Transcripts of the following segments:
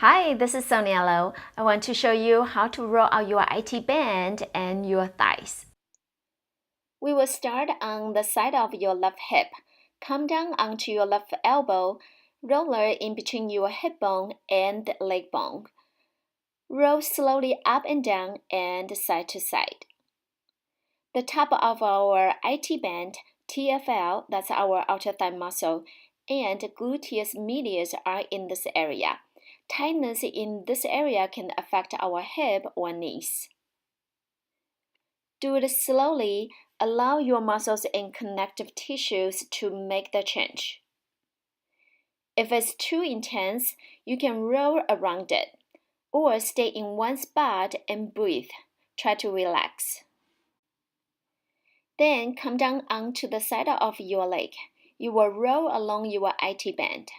Hi, this is Sonya. I want to show you how to roll out your IT band and your thighs. We will start on the side of your left hip. Come down onto your left elbow, roller in between your hip bone and leg bone. Roll slowly up and down and side to side. The top of our IT band, TFL, that's our outer thigh muscle, and gluteus medius are in this area. Tightness in this area can affect our hip or knees. Do it slowly. Allow your muscles and connective tissues to make the change. If it's too intense, you can roll around it or stay in one spot and breathe. Try to relax. Then come down onto the side of your leg. You will roll along your IT band.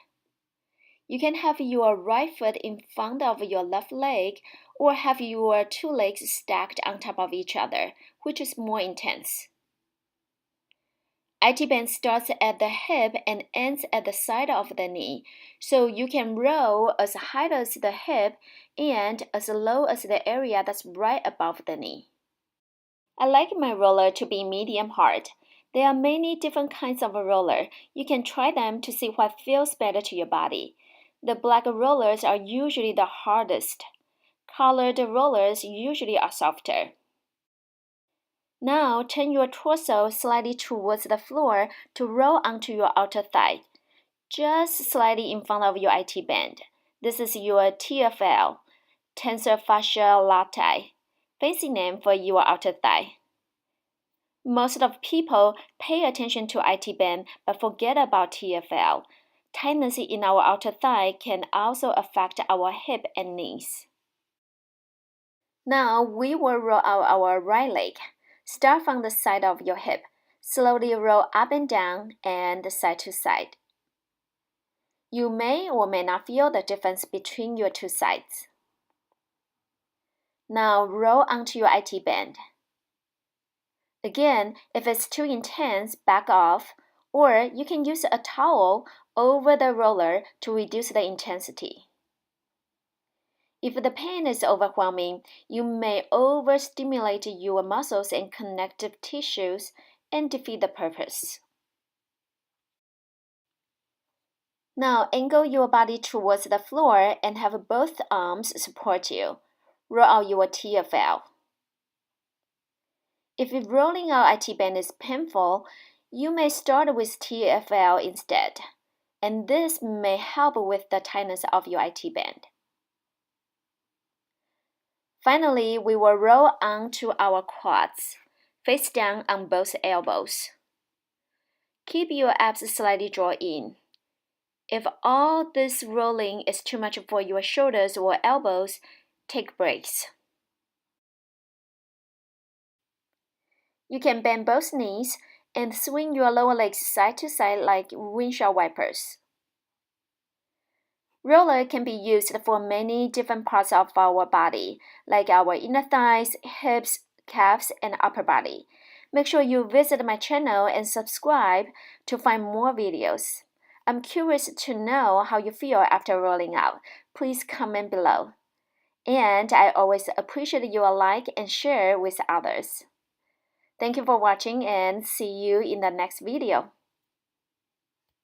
You can have your right foot in front of your left leg or have your two legs stacked on top of each other, which is more intense. IT band starts at the hip and ends at the side of the knee, so you can roll as high as the hip and as low as the area that's right above the knee. I like my roller to be medium hard. There are many different kinds of roller. You can try them to see what feels better to your body. The black rollers are usually the hardest. Colored rollers usually are softer. Now turn your torso slightly towards the floor to roll onto your outer thigh, just slightly in front of your IT band. This is your TFL, tensor fascia latae, fancy name for your outer thigh. Most of people pay attention to IT band but forget about TFL. Tightness in our outer thigh can also affect our hip and knees. Now we will roll out our right leg. Start from the side of your hip. Slowly roll up and down and side to side. You may or may not feel the difference between your two sides. Now roll onto your IT band. Again, if it's too intense, back off, or you can use a towel over the roller to reduce the intensity. If the pain is overwhelming, you may overstimulate your muscles and connective tissues and defeat the purpose. Now angle your body towards the floor and have both arms support you. Roll out your TFL. If rolling out IT band is painful, you may start with TFL instead, and this may help with the tightness of your IT band. Finally, we will roll onto our quads, face down on both elbows. Keep your abs slightly drawn in. If all this rolling is too much for your shoulders or elbows, take breaks. You can bend both knees and swing your lower legs side to side like windshield wipers. Roller can be used for many different parts of our body, like our inner thighs, hips, calves, and upper body. Make sure you visit my channel and subscribe to find more videos. I'm curious to know how you feel after rolling out. Please comment below. And I always appreciate your like and share with others. Thank you for watching and see you in the next video.